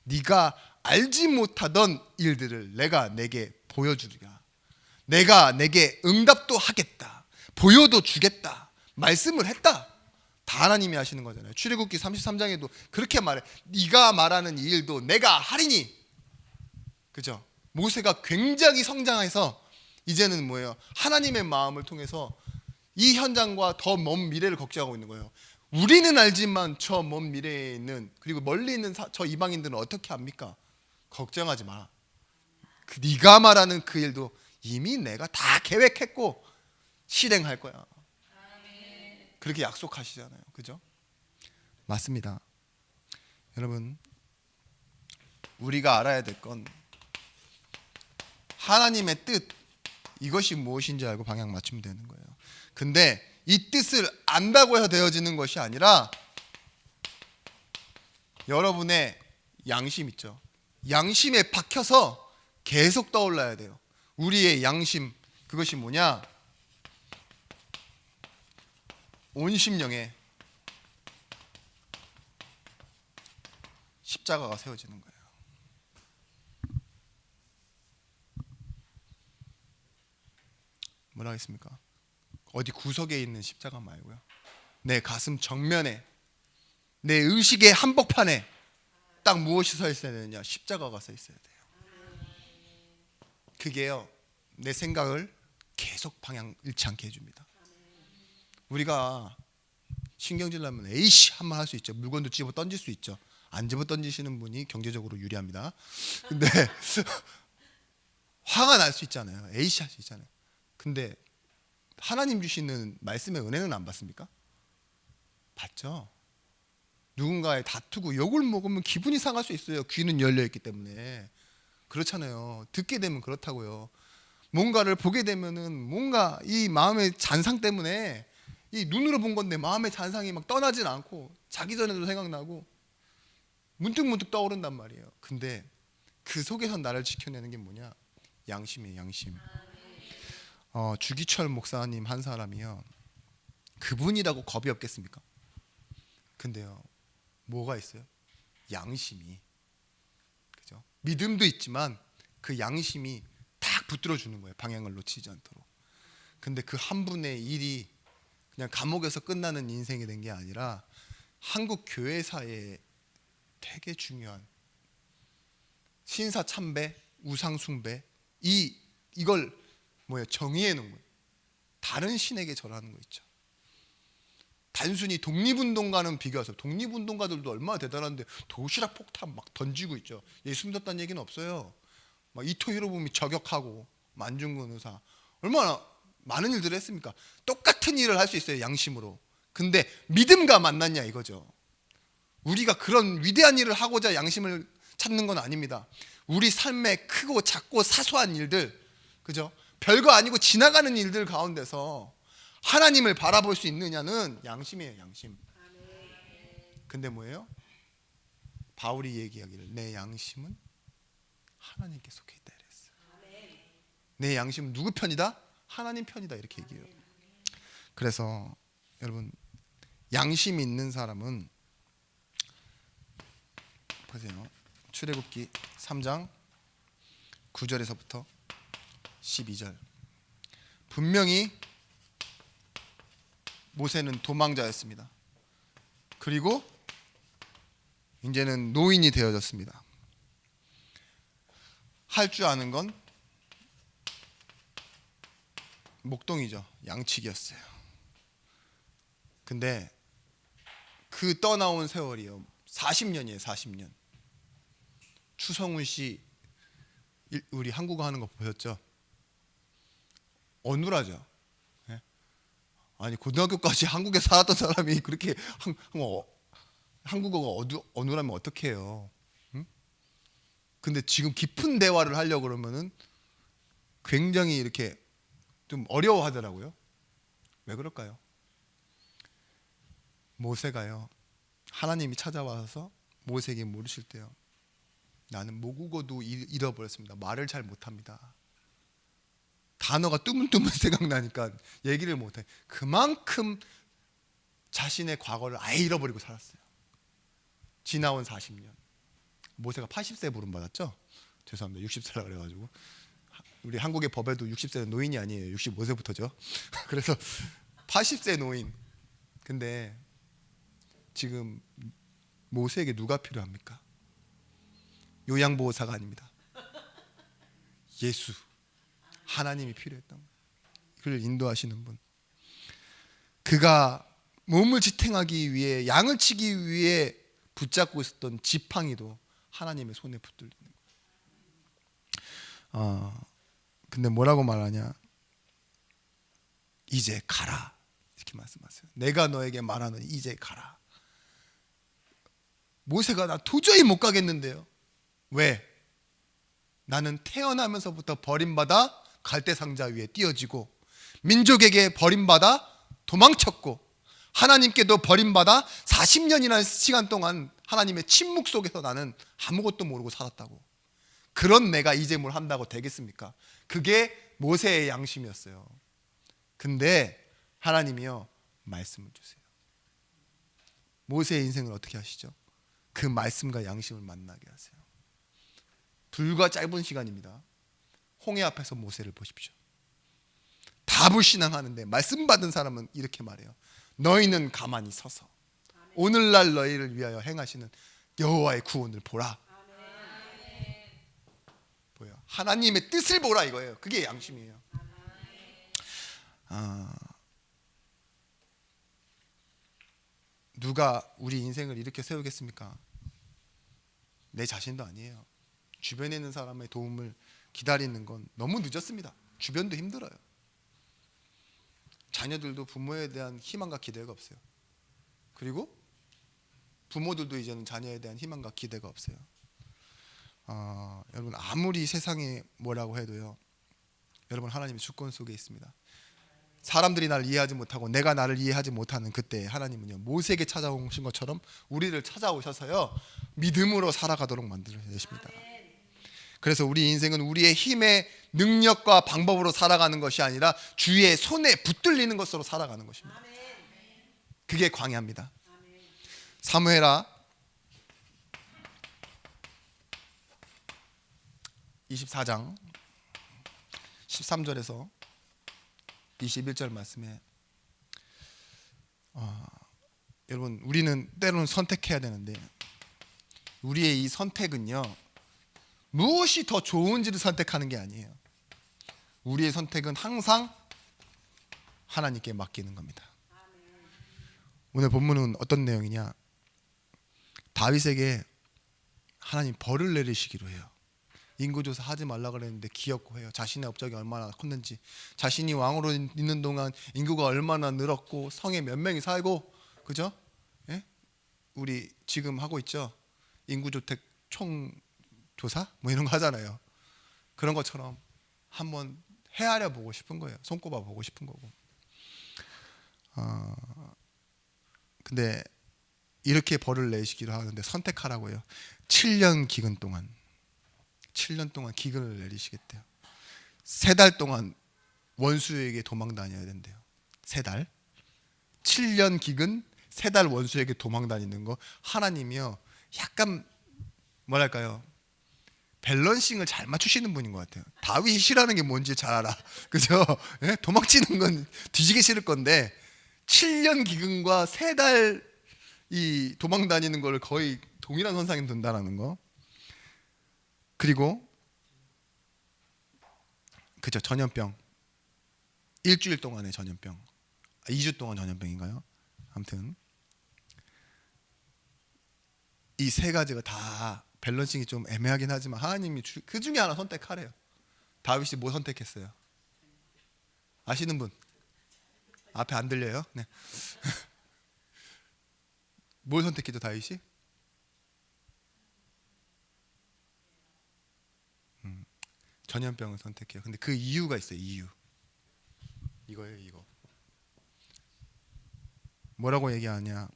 네가 알지 못하던 일들을 내가 내게 보여주리라. 내가 내게 응답도 하겠다, 보여도 주겠다, 말씀을 했다. 다 하나님이 하시는 거잖아요. 출애굽기 33장에도 그렇게 말해. 네가 말하는 이 일도 내가 하리니. 그죠? 모세가 굉장히 성장해서 이제는 뭐예요? 하나님의 마음을 통해서 이 현장과 더 먼 미래를 걱정하고 있는 거예요. 우리는 알지만 저 먼 미래에 있는, 그리고 멀리 있는 저 이방인들은 어떻게 합니까? 걱정하지 마. 네가 말하는 그 일도 이미 내가 다 계획했고 실행할 거야. 그렇게 약속하시잖아요. 그죠? 맞습니다. 여러분, 우리가 알아야 될 건 하나님의 뜻, 이것이 무엇인지 알고 방향 맞추면 되는 거예요. 근데 이 뜻을 안다고 해서 되어지는 것이 아니라 여러분의 양심 있죠. 양심에 박혀서 계속 떠올라야 돼요. 우리의 양심, 그것이 뭐냐? 온심령에 십자가가 세워지는 거예요. 뭐라 했습니까? 어디 구석에 있는 십자가 말고요, 내 가슴 정면에, 내 의식의 한복판에 딱 무엇이 서 있어야 되느냐? 십자가가 서 있어야 돼요. 그게요, 내 생각을 계속 방향 잃지 않게 해줍니다. 우리가 신경질 나면 에이씨 한번 할 수 있죠. 물건도 집어 던질 수 있죠. 안 집어 던지시는 분이 경제적으로 유리합니다. 근데 화가 날 수 있잖아요. 에이씨 할 수 있잖아요. 근데 하나님 주시는 말씀의 은혜는 안 받습니까? 받죠. 누군가의 다투고 욕을 먹으면 기분이 상할 수 있어요. 귀는 열려 있기 때문에. 그렇잖아요. 듣게 되면 그렇다고요. 뭔가를 보게 되면은 뭔가 이 마음의 잔상 때문에, 이 눈으로 본 건데 마음의 잔상이 막 떠나진 않고 자기 전에도 생각나고 문득문득 떠오른단 말이에요. 근데 그 속에서 나를 지켜내는 게 뭐냐? 양심이에요. 양심. 주기철 목사님 한 사람이요, 그분이라고 겁이 없겠습니까? 근데요, 뭐가 있어요? 양심이. 그죠? 믿음도 있지만 그 양심이 딱 붙들어 주는 거예요. 방향을 놓치지 않도록. 근데 그 한 분의 일이 그냥 감옥에서 끝나는 인생이 된 게 아니라 한국 교회사에 되게 중요한 신사 참배, 우상 숭배, 이걸 정의해 놓은 거예요. 다른 신에게 절하는 거 있죠. 단순히 독립운동가는 비교하세요. 독립운동가들도 얼마나 대단한데 도시락 폭탄 막 던지고 있죠. 예수 믿었다는 얘기는 없어요. 막 이토 히로부미 저격하고 만중근 의사 얼마나 많은 일들을 했습니까? 똑같은 일을 할 수 있어요. 양심으로. 근데 믿음과 만났냐 이거죠. 우리가 그런 위대한 일을 하고자 양심을 찾는 건 아닙니다. 우리 삶의 크고 작고 사소한 일들, 그죠? 별거 아니고 지나가는 일들 가운데서 하나님을 바라볼 수 있느냐는 양심이에요. 양심. 근데 뭐예요? 바울이 얘기하기를 내 양심은 하나님께 속해 있다 이랬어요. 내 양심은 누구 편이다? 하나님 편이다 이렇게 얘기해요. 그래서 여러분, 양심이 있는 사람은 보세요. 출애굽기 3장 9절에서부터 12절. 분명히 모세는 도망자였습니다. 그리고 이제는 노인이 되어졌습니다. 할 줄 아는 건 목동이죠. 양치기였어요. 근데 그 떠나온 세월이요, 40년이에요. 40년. 추성훈 씨 우리 한국어 하는 거 보셨죠? 어눌하죠. 예? 아니 고등학교까지 한국에 살았던 사람이 그렇게 한국어가 어눌하면 어떻게 해요? 응? 근데 지금 깊은 대화를 하려고 그러면은 굉장히 이렇게 좀 어려워하더라고요. 왜 그럴까요? 모세가요, 하나님이 찾아와서 모세에게 물으실 때요, 나는 모국어도 잃어버렸습니다. 말을 잘 못합니다. 단어가 뚜문뚜문 생각나니까 얘기를 못해. 그만큼 자신의 과거를 아예 잃어버리고 살았어요. 지나온 40년. 모세가 80세 부름받았죠? 죄송합니다. 60세라 그래가지고. 우리 한국의 법에도 60세는 노인이 아니에요. 65세부터죠. 그래서 80세 노인. 근데 지금 모세에게 누가 필요합니까? 요양보호사가 아닙니다. 예수, 하나님이 필요했던 거예요. 그를 인도하시는 분. 그가 몸을 지탱하기 위해, 양을 치기 위해 붙잡고 있었던 지팡이도 하나님의 손에 붙들리는 거예요. 근데 뭐라고 말하냐? 이제 가라 이렇게 말씀하세요. 내가 너에게 말하는 이제 가라. 모세가 나 도저히 못 가겠는데요. 왜? 나는 태어나면서부터 버림받아 갈대상자 위에 띄어지고, 민족에게 버림받아 도망쳤고, 하나님께도 버림받아 40년이라는 시간 동안 하나님의 침묵 속에서 나는 아무것도 모르고 살았다고. 그런 내가 이제 뭘 한다고 되겠습니까? 그게 모세의 양심이었어요. 근데 하나님이요, 말씀을 주세요. 모세의 인생을 어떻게 하시죠? 그 말씀과 양심을 만나게 하세요. 불과 짧은 시간입니다. 홍해 앞에서 모세를 보십시오. 다 자부신앙하는데 말씀 받은 사람은 이렇게 말해요. 너희는 가만히 서서 오늘날 너희를 위하여 행하시는 여호와의 구원을 보라. 보여. 하나님의 뜻을 보라 이거예요. 그게 양심이에요. 누가 우리 인생을 이렇게 세우겠습니까? 내 자신도 아니에요. 주변에 있는 사람의 도움을 기다리는 건 너무 늦었습니다. 주변도 힘들어요. 자녀들도 부모에 대한 희망과 기대가 없어요. 그리고 부모들도 이제는 자녀에 대한 희망과 기대가 없어요. 여러분 아무리 세상에 뭐라고 해도요, 여러분 하나님의 주권 속에 있습니다. 사람들이 나를 이해하지 못하고 내가 나를 이해하지 못하는 그때 하나님은요, 모세에게 찾아오신 것처럼 우리를 찾아오셔서요 믿음으로 살아가도록 만들어내십니다. 그래서 우리 인생은 우리의 힘의 능력과 방법으로 살아가는 것이 아니라 주의 손에 붙들리는 것으로 살아가는 것입니다. 그게 광야입니다. 사무엘하 24장 13절에서 21절 말씀에 여러분 우리는 때로는 선택해야 되는데 우리의 이 선택은요 무엇이 더 좋은지를 선택하는 게 아니에요. 우리의 선택은 항상 하나님께 맡기는 겁니다. 오늘 본문은 어떤 내용이냐, 다윗에게 하나님 벌을 내리시기로 해요. 인구조사 하지 말라 그랬는데 기었고 해요. 자신의 업적이 얼마나 컸는지, 자신이 왕으로 있는 동안 인구가 얼마나 늘었고 성에 몇 명이 살고, 그죠? 예? 우리 지금 하고 있죠. 인구주택 총조사 뭐 이런 거 하잖아요. 그런 것처럼 한번 헤아려 보고 싶은 거예요. 손꼽아 보고 싶은 거고. 근데 이렇게 벌을 내시기로 하는데 선택하라고요. 7년 기근 동안 7년 동안 기근을 내리시겠대요. 3달 동안 원수에게 도망 다녀야 된대요. 3달 7년 기근 3달 원수에게 도망 다니는 거, 하나님이요 약간 뭐랄까요, 밸런싱을 잘 맞추시는 분인 것 같아요. 다윗이 싫어하는 게 뭔지 잘 알아. 그죠? 예? 도망치는 건 뒤지기 싫을 건데 7년 기근과 3달 이 도망 다니는 걸 거의 동일한 선상에 둔다라는 거. 그리고 그죠, 전염병. 일주일 동안의 전염병. 2주 동안 전염병인가요? 아무튼 이 3가지가 다 밸런싱이 좀 애매하긴 하지만 하나님이 그 중에 하나 선택하래요. 다윗이 뭐 선택했어요? 아시는 분? 앞에 안 들려요? 네. 뭘 선택했죠 다윗이? 전염병을 선택해요. 근데 그 이유가 있어요. 이유. 이거예요. 이거. 뭐라고 얘기하냐,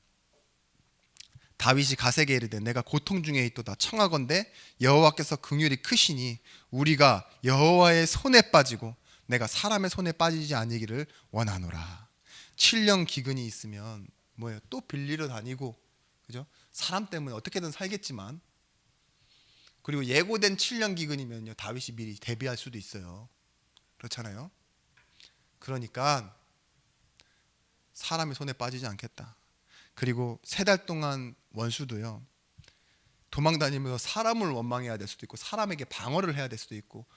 다윗이 가세게 이르되 내가 고통 중에 있도다 청하건대 여호와께서 긍휼이 크시니 우리가 여호와의 손에 빠지고 내가 사람의 손에 빠지지 아니기를 원하노라. 7년 기근이 있으면 뭐예요? 또 빌리러 다니고, 그죠? 사람 때문에 어떻게든 살겠지만, 그리고 예고된 7년 기근이면요 다윗이 미리 대비할 수도 있어요. 그렇잖아요. 그러니까 사람의 손에 빠지지 않겠다. 그리고 3달 동안 원수도요 도망 다니면서 사람을 원망해야 될 수도 있고 사람에게 방어를 해야 될 수도 있고,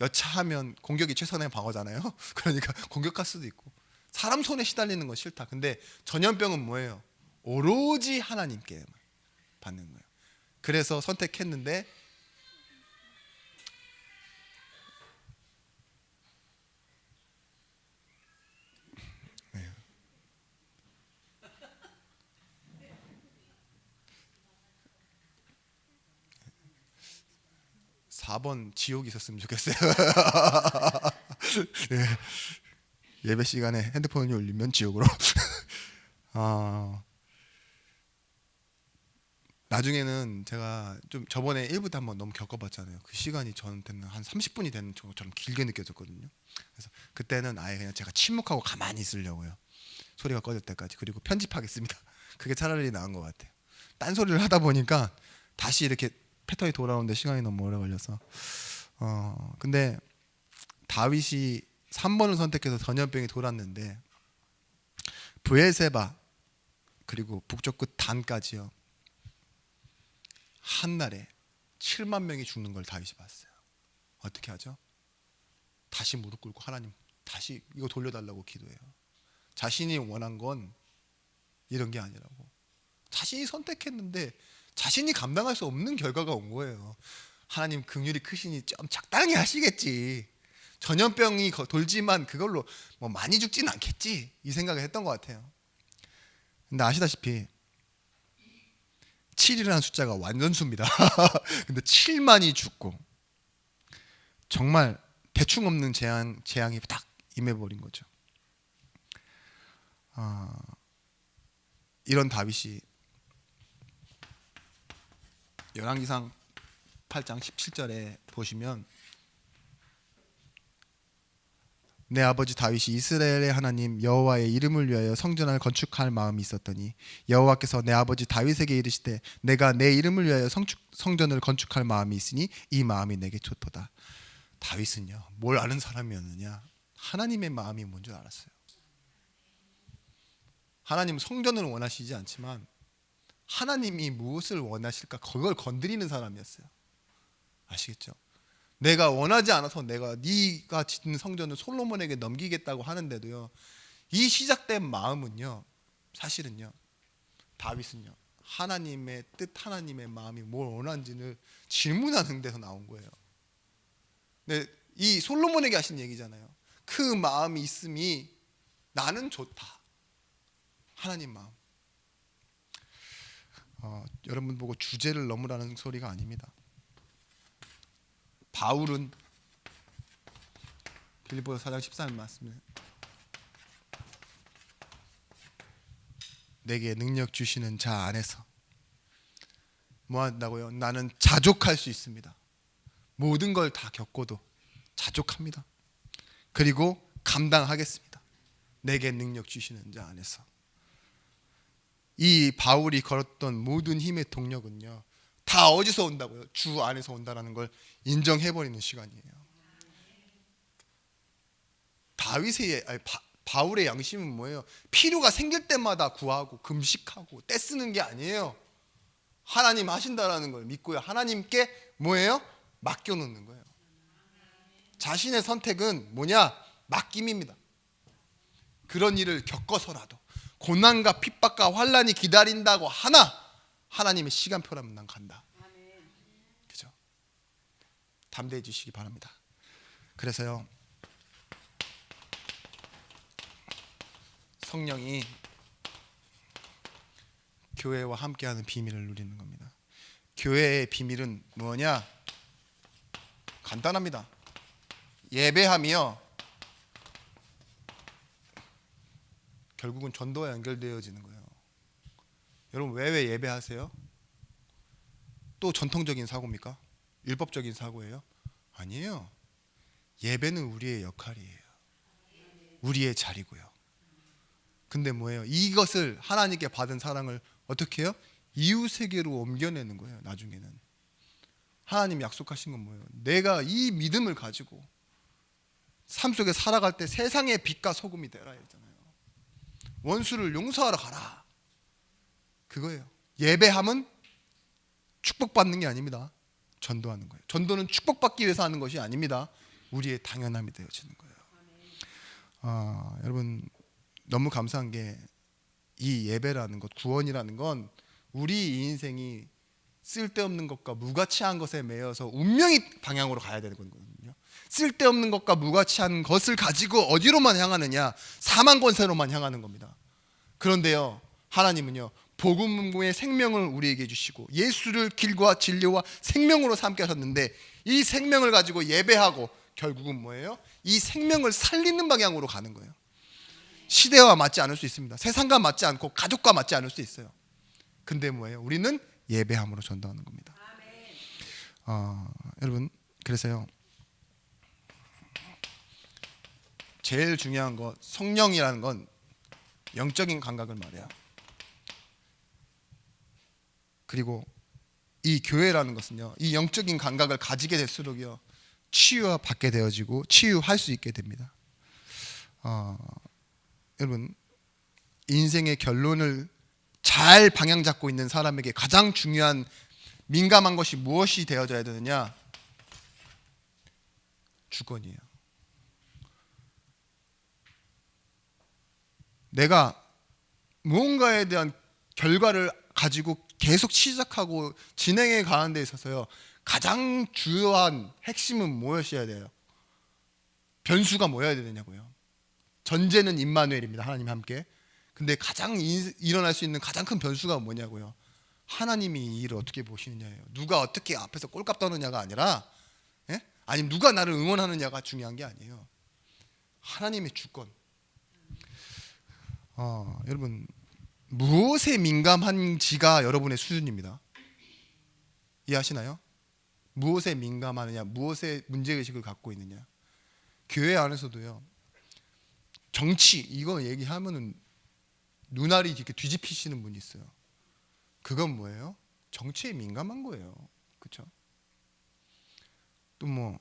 여차하면 공격이 최선의 방어잖아요. 그러니까 공격할 수도 있고, 사람 손에 시달리는 건 싫다. 근데 전염병은 뭐예요? 오로지 하나님께 받는 거예요. 그래서 선택했는데 네. 4번 지옥이 있었으면 좋겠어요. 네. 예배 시간에 핸드폰이 울리면 지옥으로. 나중에는 제가 좀 저번에 1부 때 한번 너무 겪어봤잖아요. 그 시간이 저한테는 한 30분이 되는 것처럼 길게 느껴졌거든요. 그래서 그때는 아예 그냥 제가 침묵하고 가만히 있으려고요. 소리가 꺼질 때까지. 그리고 편집하겠습니다. 그게 차라리 나은 것 같아요. 딴소리를 하다 보니까 다시 이렇게 패턴이 돌아오는데 시간이 너무 오래 걸려서. 근데 다윗이 3번을 선택해서 전염병이 돌았는데 브엘세바 그리고 북쪽 끝 단까지요. 한날에 7만 명이 죽는 걸 다윗이 봤어요. 어떻게 하죠? 다시 무릎 꿇고 하나님 다시 이거 돌려달라고 기도해요. 자신이 원한 건 이런 게 아니라고. 자신이 선택했는데 자신이 감당할 수 없는 결과가 온 거예요. 하나님 긍휼이 크시니 좀 적당히 하시겠지. 전염병이 돌지만 그걸로 뭐 많이 죽지는 않겠지. 이 생각을 했던 것 같아요. 근데 아시다시피 7이라는 숫자가 완전 수입니다. 근데 7만이 죽고 정말 대충 없는 재앙이 딱 임해버린 거죠. 이런 다윗이 열왕기상 8장 17절에 보시면 내 아버지 다윗이 이스라엘의 하나님 여호와의 이름을 위하여 성전을 건축할 마음이 있었더니 여호와께서 내 아버지 다윗에게 이르시되 내가 내 이름을 위하여 성전을 건축할 마음이 있으니 이 마음이 내게 좋도다. 다윗은요 뭘 아는 사람이었느냐? 하나님의 마음이 뭔지 알았어요. 하나님은 성전을 원하시지 않지만 하나님이 무엇을 원하실까 그걸 건드리는 사람이었어요. 아시겠죠? 내가 원하지 않아서 내가 네가 짓는 성전을 솔로몬에게 넘기겠다고 하는데도요 이 시작된 마음은요 사실은요 다윗은요 하나님의 뜻 하나님의 마음이 뭘 원하는지를 질문하는 데서 나온 거예요. 근데 이 솔로몬에게 하신 얘기잖아요. 그 마음이 있음이 나는 좋다. 하나님 마음. 여러분 보고 주제를 넘으라는 소리가 아닙니다. 바울은 빌립보서 4장 14절 말씀에 내게 능력 주시는 자 안에서 뭐 한다고요? 나는 자족할 수 있습니다. 모든 걸 다 겪고도 자족합니다. 그리고 감당하겠습니다. 내게 능력 주시는 자 안에서. 이 바울이 걸었던 모든 힘의 동력은요 다 어디서 온다고요? 주 안에서 온다라는 걸 인정해버리는 시간이에요. 바울의 양심은 뭐예요? 필요가 생길 때마다 구하고 금식하고 떼쓰는 게 아니에요. 하나님 하신다라는 걸 믿고요 하나님께 뭐예요? 맡겨놓는 거예요. 자신의 선택은 뭐냐? 맡김입니다. 그런 일을 겪어서라도 고난과 핍박과 환난이 기다린다고 하나 하나님의 시간표라면 난 간다. 그죠? 담대해지시기 바랍니다. 그래서요 성령이 교회와 함께하는 비밀을 누리는 겁니다. 교회의 비밀은 뭐냐? 간단합니다. 예배하며 결국은 전도와 연결되어지는 거예요. 여러분 왜 예배하세요? 또 전통적인 사고입니까? 율법적인 사고예요? 아니에요. 예배는 우리의 역할이에요. 우리의 자리고요. 근데 뭐예요? 이것을 하나님께 받은 사랑을 어떻게 해요? 이웃에게로 옮겨내는 거예요. 나중에는 하나님 약속하신 건 뭐예요? 내가 이 믿음을 가지고 삶 속에 살아갈 때 세상의 빛과 소금이 되라 했잖아요. 원수를 용서하러 가라. 그거예요. 예배함은 축복받는 게 아닙니다. 전도하는 거예요. 전도는 축복받기 위해서 하는 것이 아닙니다. 우리의 당연함이 되어지는 거예요. 여러분 너무 감사한 게 이 예배라는 것, 구원이라는 건 우리 인생이 쓸데없는 것과 무가치한 것에 매여서 운명의 방향으로 가야 되는 거거든요. 쓸데없는 것과 무가치한 것을 가지고 어디로만 향하느냐? 사망 권세로만 향하는 겁니다. 그런데요 하나님은요 복음의 생명을 우리에게 주시고 예수를 길과 진리와 생명으로 삼게 하셨는데 이 생명을 가지고 예배하고 결국은 뭐예요? 이 생명을 살리는 방향으로 가는 거예요. 시대와 맞지 않을 수 있습니다. 세상과 맞지 않고 가족과 맞지 않을 수 있어요. 근데 뭐예요? 우리는 예배함으로 전도하는 겁니다. 여러분 그래서요 제일 중요한 거 성령이라는 건 영적인 감각을 말해요. 그리고 이 교회라는 것은요 이 영적인 감각을 가지게 될수록요 치유받게 되어지고 치유할 수 있게 됩니다. 어, 여러분 인생의 결론을 잘 방향 잡고 있는 사람에게 가장 중요한 민감한 것이 무엇이 되어져야 되느냐? 주권이에요. 내가 무언가에 대한 결과를 가지고 계속 시작하고 진행해 가는 데 있어서요, 가장 주요한 핵심은 무엇이어야 돼요? 변수가 뭐여야 되느냐고요. 전제는 임마누엘입니다. 하나님과 함께. 근데 가장 일어날 수 있는 가장 큰 변수가 뭐냐고요. 하나님이 이 일을 어떻게 보시느냐예요. 누가 어떻게 앞에서 꼴값 떠느냐가 아니라, 예? 아니면 누가 나를 응원하느냐가 중요한 게 아니에요. 하나님의 주권. 여러분 무엇에 민감한지가 여러분의 수준입니다. 이해하시나요? 무엇에 민감하느냐, 무엇에 문제의식을 갖고 있느냐. 교회 안에서도요, 정치 이거 얘기하면은 눈알이 이렇게 뒤집히시는 분이 있어요. 그건 뭐예요? 정치에 민감한 거예요. 그렇죠? 또 뭐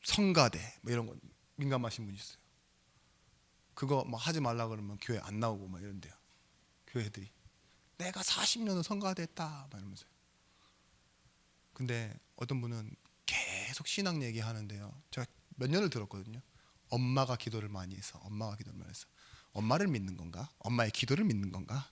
성가대 뭐 이런 거 민감하신 분이 있어요. 그거 뭐 하지 말라 그러면 교회 안 나오고 막 이런데요. 교회들이 내가 40년을 성가대했다 막 이러면서요. 근데 어떤 분은 계속 신앙 얘기하는데요, 제가 몇 년을 들었거든요. 엄마가 기도를 많이 해서, 엄마가 기도를 많이 해서. 엄마를 믿는 건가? 엄마의 기도를 믿는 건가?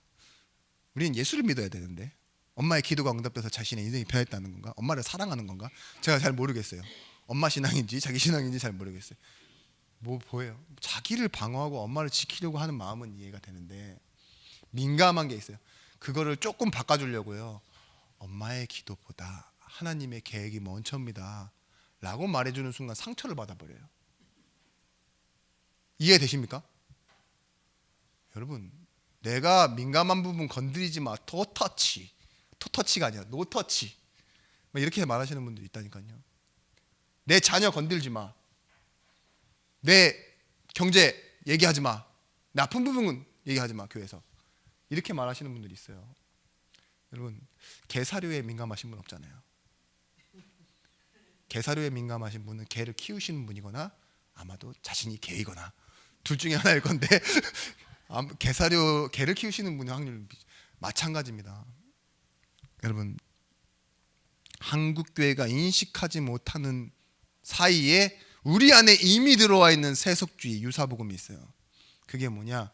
우리는 예수를 믿어야 되는데 엄마의 기도가 응답돼서 자신의 인생이 변했다는 건가? 엄마를 사랑하는 건가? 제가 잘 모르겠어요. 엄마 신앙인지 자기 신앙인지 잘 모르겠어요. 뭐 보여요? 자기를 방어하고 엄마를 지키려고 하는 마음은 이해가 되는데 민감한 게 있어요. 그거를 조금 바꿔주려고요. 엄마의 기도보다 하나님의 계획이 먼저입니다 라고 말해주는 순간 상처를 받아버려요. 이해되십니까? 여러분 내가 민감한 부분 건드리지 마. 토터치. 토터치가 아니라 노터치. 이렇게 말하시는 분들이 있다니까요. 내 자녀 건들지 마. 내 경제 얘기하지 마. 내 아픈 부분은 얘기하지 마. 교회에서. 이렇게 말하시는 분들이 있어요. 여러분 개사료에 민감하신 분 없잖아요. 개사료에 민감하신 분은 개를 키우시는 분이거나 아마도 자신이 개이거나 둘 중에 하나일 건데 개를 키우시는 분의 확률 마찬가지입니다. 여러분 한국 교회가 인식하지 못하는 사이에 우리 안에 이미 들어와 있는 세속주의 유사복음이 있어요. 그게 뭐냐?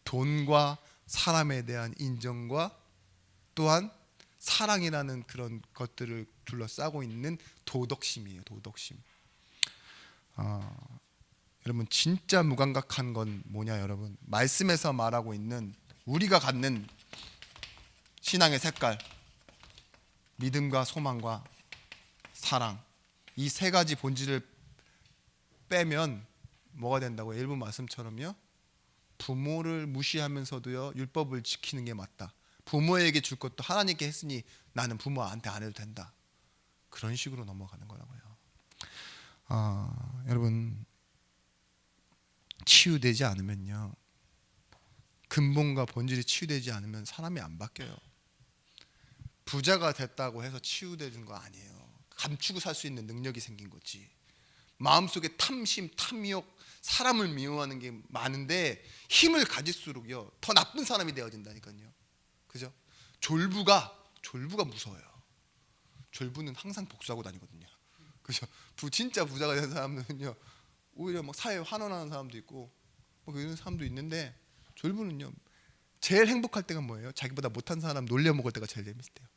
돈과 사람에 대한 인정과 또한 사랑이라는 그런 것들을 둘러싸고 있는 도덕심이에요. 도덕심. 여러분 진짜 무감각한 건 뭐냐? 여러분 말씀에서 말하고 있는 우리가 갖는 신앙의 색깔, 믿음과 소망과 사랑, 이 세 가지 본질을 빼면 뭐가 된다고요? 일부 말씀처럼요, 부모를 무시하면서도요 율법을 지키는 게 맞다. 부모에게 줄 것도 하나님께 했으니 나는 부모한테 안 해도 된다. 그런 식으로 넘어가는 거라고요. 여러분 치유되지 않으면요, 근본과 본질이 치유되지 않으면 사람이 안 바뀌어요. 부자가 됐다고 해서 치유되는 거 아니에요. 감추고 살 수 있는 능력이 생긴 거지. 마음속에 탐심, 탐욕, 사람을 미워하는 게 많은데 힘을 가질수록요 더 나쁜 사람이 되어진다니까요. 그죠? 졸부가 무서워요. 졸부는 항상 복수하고 다니거든요. 그죠? 진짜 부자가 된 사람들은요 오히려 막 사회에 환원하는 사람도 있고 뭐 이런 사람도 있는데, 졸부는요 제일 행복할 때가 뭐예요? 자기보다 못한 사람 놀려 먹을 때가 제일 재밌대요.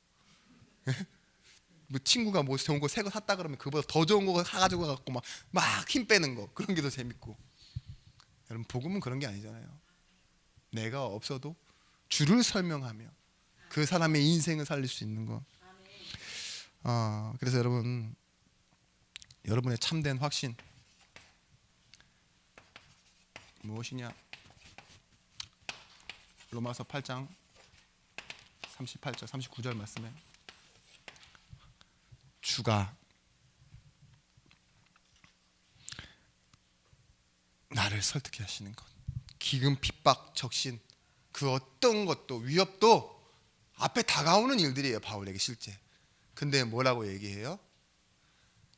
뭐 친구가 뭐 좋은 거 새 거 샀다 그러면 그보다 더 좋은 거 사가지고 갖고 막 힘 빼는 거, 그런 게 더 재밌고. 여러분 복음은 그런 게 아니잖아요. 내가 없어도 주를 설명하며 그 사람의 인생을 살릴 수 있는 거. 그래서 여러분의 참된 확신 무엇이냐? 로마서 8장 38절 39절 말씀에 주가 나를 설득해 하시는 것, 기근, 핍박, 적신, 그 어떤 것도 위협도 앞에 다가오는 일들이에요. 바울에게 실제. 근데 뭐라고 얘기해요?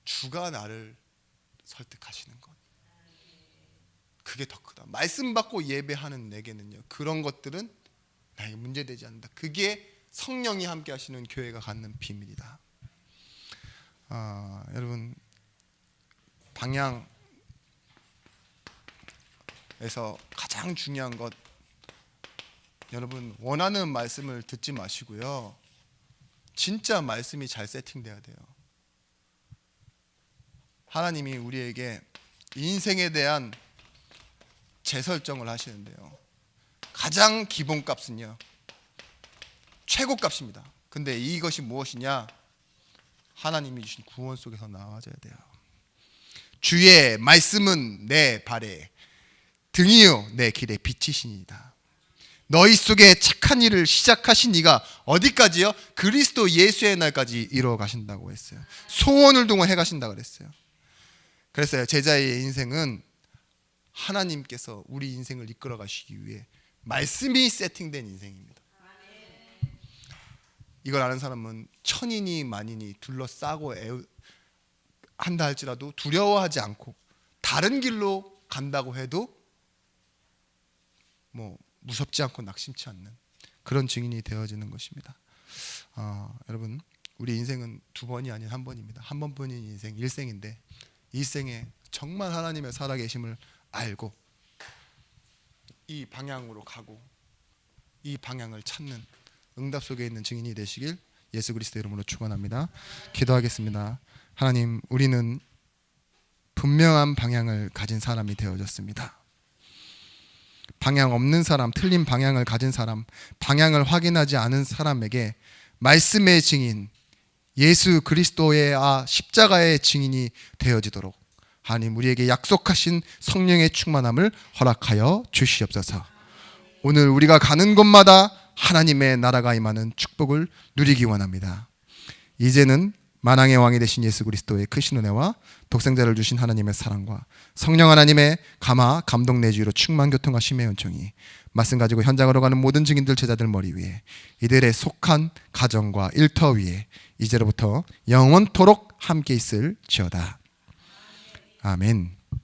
주가 나를 설득하시는 것. 그게 더 크다. 말씀 받고 예배하는 내게는요, 그런 것들은 나에게 문제되지 않는다. 그게 성령이 함께 하시는 교회가 갖는 비밀이다. 여러분, 방향에서 가장 중요한 것, 여러분 원하는 말씀을 듣지 마시고요, 진짜 말씀이 잘 세팅돼야 돼요. 하나님이 우리에게 인생에 대한 재설정을 하시는데요, 가장 기본값은요 최고값입니다. 근데 이것이 무엇이냐? 하나님이 주신 구원 속에서 나와져야 돼요. 주의 말씀은 내 발에 등이요 내 길에 빛이시니이다. 너희 속에 착한 일을 시작하신 이가 어디까지요? 그리스도 예수의 날까지 이루어 가신다고 했어요. 소원을 두고 해 가신다고 그랬어요. 그래서 제자의 인생은 하나님께서 우리 인생을 이끌어 가시기 위해 말씀이 세팅된 인생입니다. 이걸 아는 사람은 천인이 만인이 둘러싸고 한다 할지라도 두려워하지 않고 다른 길로 간다고 해도 무섭지 않고 낙심치 않는 그런 증인이 되어지는 것입니다. 여러분, 우리 인생은 두 번이 아닌 한 번입니다. 한 번뿐인 인생, 일생인데 일생에 정말 하나님의 살아계심을 알고 이 방향으로 가고 이 방향을 찾는 응답 속에 있는 증인이 되시길 예수 그리스도 이름으로 축원합니다. 기도하겠습니다. 하나님, 우리는 분명한 방향을 가진 사람이 되어졌습니다. 방향 없는 사람, 틀린 방향을 가진 사람, 방향을 확인하지 않은 사람에게 말씀의 증인, 예수 그리스도의 십자가의 증인이 되어지도록 하나님 우리에게 약속하신 성령의 충만함을 허락하여 주시옵소서. 오늘 우리가 가는 곳마다 하나님의 나라가 임하는 축복을 누리기 원합니다. 이제는 만왕의 왕이 되신 예수 그리스도의 크신 은혜와 독생자를 주신 하나님의 사랑과 성령 하나님의 감동 내주로 충만 교통하심의 은총이 말씀 가지고 현장으로 가는 모든 증인들 제자들 머리 위에 이들의 속한 가정과 일터 위에 이제로부터 영원토록 함께 있을지어다. 아멘.